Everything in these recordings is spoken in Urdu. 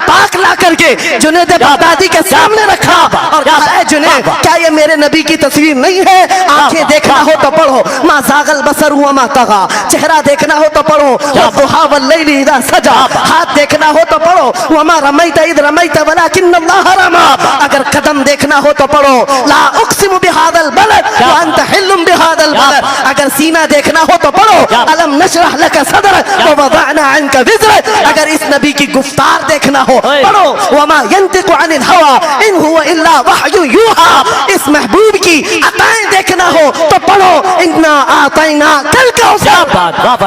پاک لا کر کے جنید بغدادی کے سامنے رکھا اور کہا اے جنید کیا یہ میرے نبی کی تصویر نہیں ہے؟ آنکھیں دیکھنا ہو تو پڑھو ما زاغ البصر وما طغى، چہرہ دیکھنا ہو تو پڑھو والضحى واللیل اذا سجى، ہاتھ دیکھنا ہو تو پڑھو وما رمیت اذ رمیت ولکن اللہ رمی، اگر قدم دیکھنا ہو تو پڑھو لا اقسم بهذا البلد وانت حل بهذا البلد، اگر سینہ دیکھنا ہو تو پڑھو الم نشرح لك صدرك ووضعنا عنك وزرك، اگر اس نبی کی گفتار دیکھنا ہو پڑھو وما ينطق عن الهوى ان هو الا وحی یوحى، اس محبوب کی عطائیں دیکھنا ہو تو پڑھو انا اعطینا کل کا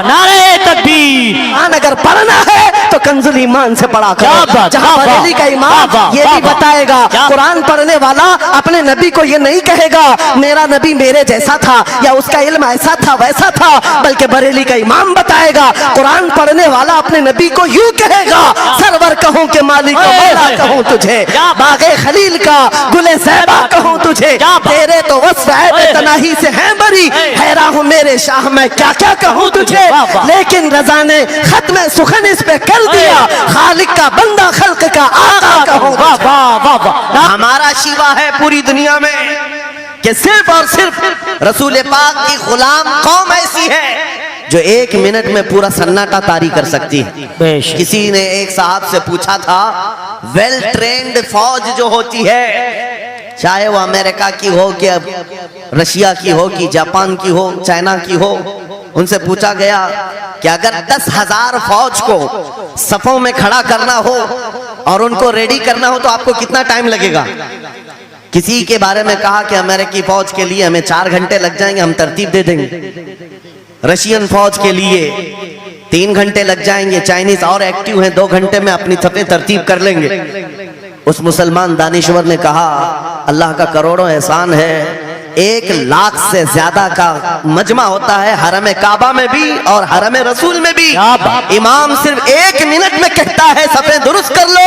نعرہ تکبیر۔ اگر پڑھنا ہے تو کنز الایمان سے پڑھا کرو، جہاں بریلی کا امام یہ بھی بتائے گا قرآن پڑھنے والا اپنے نبی کو یہ نہیں کہے گا میرا نبی میرے جیسا تھا یا اس کا علم ایسا تھا ویسا تھا، بلکہ بریلی کا امام بتائے گا قرآن پڑھنے والا اپنے نبی کو یوں کہے گا سرور کہوں کہ مالک و مولا کہوں تجھے، باغ خلیل کا گل زیبا کہوں تجھے، تیرے تو وصف ہے تناہی سے ہیں بری، حیران ہوں میرے شاہ میں کیا کیا کہوں تجھے، لیکن رضا نے ختم سخن اس پہ کر دیا خالق کا بندہ خلق کا آقا کہوں تجھے۔ ہمارا شیوا ہے پوری دنیا میں کہ صرف اور صرف رسول پاک کی غلام قوم ایسی ہے جو ایک منٹ میں پورا سناٹا طاری کر سکتی ہے۔ کسی نے ایک صاحب سے پوچھا تھا ویل ٹرینڈ فوج جو ہوتی ہے چاہے وہ امریکہ کی ہو کہ رشیا کی ہو کہ جاپان کی ہو چائنا کی ہو، ان سے پوچھا گیا کہ اگر 10,000 فوج کو صفوں میں کھڑا کرنا ہو اور ان کو ریڈی کرنا ہو تو آپ کو کتنا ٹائم لگے گا؟ کسی کے بارے میں کہا کہ امریکی فوج کے لیے ہمیں 4 گھنٹے لگ جائیں گے، ہم ترتیب دے دیں گے۔ رشین فوج کے لیے 3 گھنٹے لگ جائیں گے، چائنیز اور ایکٹیو ہیں 2 گھنٹے میں اپنی صفیں ترتیب کر لیں گے۔ اس مسلمان دانشور نے کہا اللہ کا کروڑوں احسان ہے 1,00,000 سے زیادہ کا مجمع ہوتا ہے حرم کعبہ میں بھی اور حرم رسول میں بھی، امام صرف 1 منٹ میں کہتا ہے صفیں درست کر لو،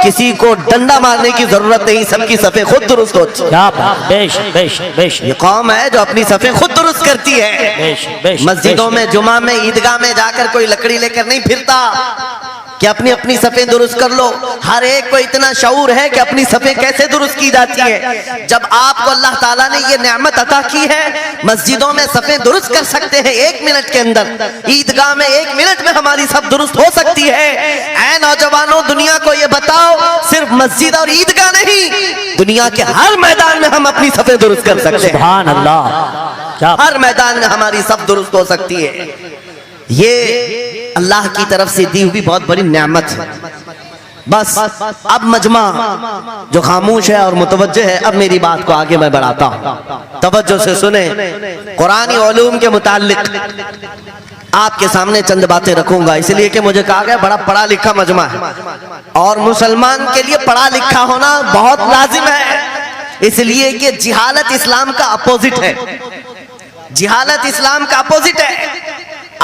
کسی کو ڈنڈا مارنے کی ضرورت نہیں، سب کی صفیں خود درست ہوتی ہیں۔ یہ قوم ہے جو اپنی صفیں خود درست کرتی ہے۔ مسجدوں میں جمعہ میں عیدگاہ میں جا کر کوئی لکڑی لے کر نہیں پھرتا کہ اپنی اپنی صفیں درست کر لو، ہر ایک کو اتنا شعور ہے کہ اپنی صفیں کیسے درست کی جاتی ہیں۔ جب آپ کو اللہ تعالیٰ نے یہ نعمت عطا کی ہے مسجدوں میں صفیں درست کر سکتے ہیں 1 منٹ کے اندر، عیدگاہ میں 1 منٹ میں ہماری صف درست ہو سکتی ہے۔ اے نوجوانوں دنیا کو یہ بتاؤ صرف مسجد اور عیدگاہ نہیں، دنیا کے ہر میدان میں ہم اپنی صفیں درست کر سکتے ہیں۔ سبحان اللہ، ہر میدان میں ہماری صف درست ہو سکتی ہے۔ یہ اللہ کی طرف سے دی ہوئی بہت بڑی نعمت ہے۔ بس اب مجمع جو خاموش ہے اور متوجہ ہے، اب میری بات کو آگے میں بڑھاتا ہوں، توجہ سے سنیں۔ قرآنی علوم کے متعلق آپ کے سامنے چند باتیں رکھوں گا، اس لیے کہ مجھے کہا گیا بڑا پڑھا لکھا مجمع ہے اور مسلمان کے لیے پڑھا لکھا ہونا بہت لازم ہے، اس لیے کہ جہالت اسلام کا اپوزٹ ہے، جہالت اسلام کا اپوزٹ ہے۔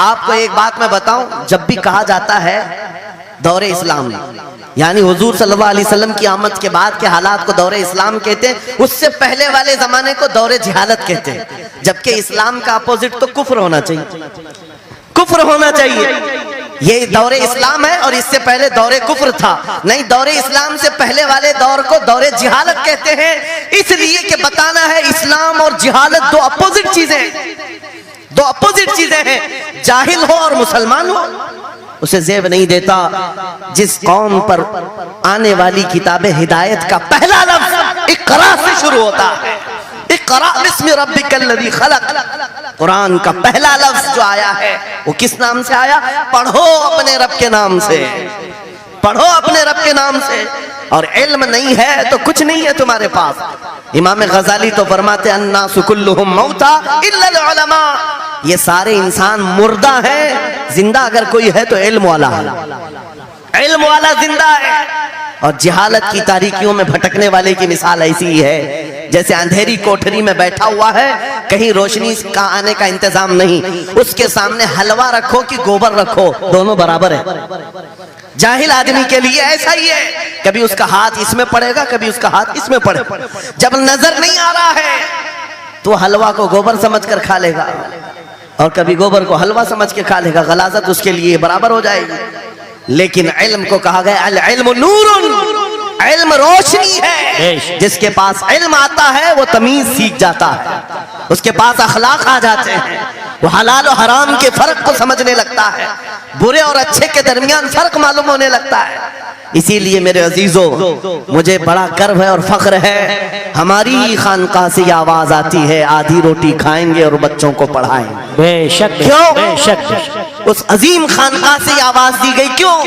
آپ کو ایک بات میں بتاؤں، جب بھی کہا جاتا ہے دور اسلام یعنی حضور صلی اللہ علیہ وسلم کی آمد کے بعد کے حالات کو دور اسلام کہتے ہیں، اس سے پہلے والے زمانے کو دور جہالت کہتے ہیں، جبکہ اسلام کا اپوزٹ تو کفر ہونا چاہیے، کفر ہونا چاہیے۔ یہ دور اسلام ہے اور اس سے پہلے دور کفر تھا، نہیں دور اسلام سے پہلے والے دور کو دور جہالت کہتے ہیں، اس لیے کہ بتانا ہے اسلام اور جہالت 2 اپوزٹ چیزیں ہیں، 2 اپوزٹ چیزیں ہیں۔ جاہل ہو اور مسلمان ہو اسے زیب نہیں دیتا۔ جس قوم پر آنے والی کتاب ہدایت کا پہلا لفظ اقرا سے شروع ہوتا ہے، اقرا بسم ربک الذی خلق، قرآن کا پہلا لفظ جو آیا ہے وہ کس نام سے آیا؟ پڑھو اپنے رب کے نام سے، پڑھو اپنے رب کے نام سے۔ اور علم نہیں ہے تو کچھ نہیں ہے تمہارے پاس۔ امام غزالی تو فرماتے ہیں الناس کلہم موتا الا العلماء، یہ سارے انسان مردہ ہیں، زندہ اگر کوئی ہے تو علم والا ہے، علم والا زندہ ہے۔ اور جہالت کی تاریکیوں میں بھٹکنے والے کی مثال ایسی ہی ہے جیسے اندھیری کوٹھری میں بیٹھا ہوا ہے، کہیں روشنی کا آنے کا انتظام نہیں، اس کے سامنے حلوہ رکھو کہ گوبر رکھو دونوں برابر ہے۔ جاہل آدمی کے لیے ایسا ہی ہے، کبھی اس کا ہاتھ اس میں پڑے گا کبھی اس کا ہاتھ اس میں پڑے گا، جب نظر نہیں آ رہا ہے تو حلوہ کو گوبر سمجھ کر کھا لے گا اور کبھی گوبر کو حلوہ سمجھ کے کھا لے گا، غلاظت اس کے لیے برابر ہو جائے گی۔ لیکن علم کو کہا گیا العلم نورن، علم روشنی ہے، جس کے پاس علم آتا ہے وہ تمیز سیکھ جاتا ہے، اس کے پاس اخلاق آ جاتے ہیں، وہ حلال و حرام کے فرق کو سمجھنے لگتا ہے، برے اور اچھے کے درمیان فرق معلوم ہونے لگتا ہے۔ اسی لیے میرے عزیزو، مجھے بڑا گرو ہے اور فخر ہے، ہماری ہی خانقاہ سے یہ آواز آتی ہے آدھی روٹی کھائیں گے اور بچوں کو پڑھائیں گے۔ بے شک کیوں؟ بے شک اس عظیم خانقاہ سے یہ آواز دی گئی، کیوں؟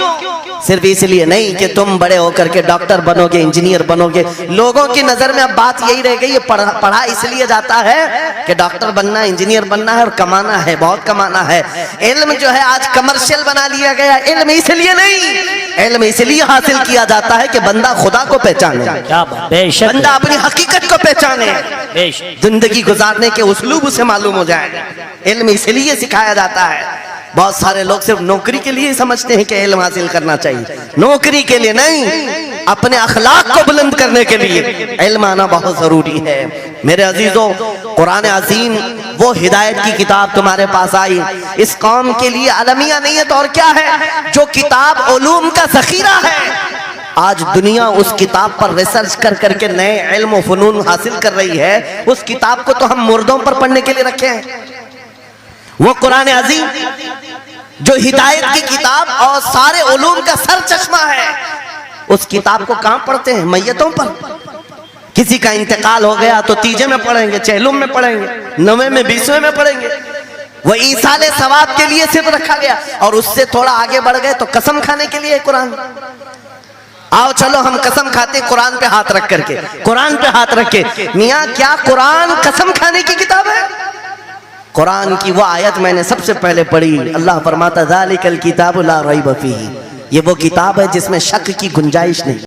صرف اس لیے نہیں کہ تم بڑے ہو کر کے ڈاکٹر بنو گے، انجینئر بنو گے۔ لوگوں کی نظر میں اب بات یہی رہ گئی ہے، پڑھا اس لیے جاتا ہے کہ ڈاکٹر بننا ہے، انجینئر بننا ہے اور کمانا ہے، بہت کمانا ہے۔ علم جو ہے آج کمرشل بنا لیا گیا۔ علم اس لیے نہیں، علم اس لیے حاصل کیا جاتا ہے کہ بندہ خدا کو پہچانے، کیا بات، بے شک بندہ اپنی حقیقت کو پہچانے، بے شک زندگی گزارنے کے اسلوب اسے معلوم ہو جائے۔ علم اس لیے سکھایا جاتا ہے۔ بہت سارے لوگ صرف نوکری کے لیے سمجھتے ہیں کہ علم حاصل کرنا چاہیے، نوکری کے لیے نہیں، اپنے اخلاق کو بلند کرنے کے لیے علم آنا بہت ضروری ہے۔ میرے عزیزو، قرآن عظیم وہ ہدایت کی کتاب تمہارے پاس آئی، اس قوم کے لیے المیہ نہیں ہے تو اور کیا ہے، جو کتاب علوم کا ذخیرہ ہے۔ آج دنیا اس کتاب پر ریسرچ کر کر کے نئے علم و فنون حاصل کر رہی ہے، اس کتاب کو تو ہم مردوں پر پڑھنے کے لیے رکھے ہیں۔ وہ قرآن عظیم جو ہدایت کی کتاب اور سارے علوم کا سر چشمہ ہے، اس کتاب کو کہاں پڑھتے ہیں؟ میتوں پر۔ کسی کا انتقال ہو گیا تو تیجے میں پڑھیں گے، چہلم میں پڑھیں گے، نویں میں، 20ویں میں پڑھیں گے۔ وہ ایصال ثواب کے لیے صرف رکھا گیا، اور اس سے تھوڑا آگے بڑھ گئے تو قسم کھانے کے لیے قرآن۔ آؤ چلو ہم قسم کھاتے قرآن پہ ہاتھ رکھ کر کے، قرآن پہ ہاتھ رکھ کے۔ میاں کیا قرآن قسم کھانے کی کتاب ہے؟ قرآن کی وہ آیت میں نے سب سے پہلے پڑھی، اللہ فرماتا ذالک الکتاب لا ریب فیہ، یہ وہ کتاب ہے جس میں شک کی گنجائش نہیں۔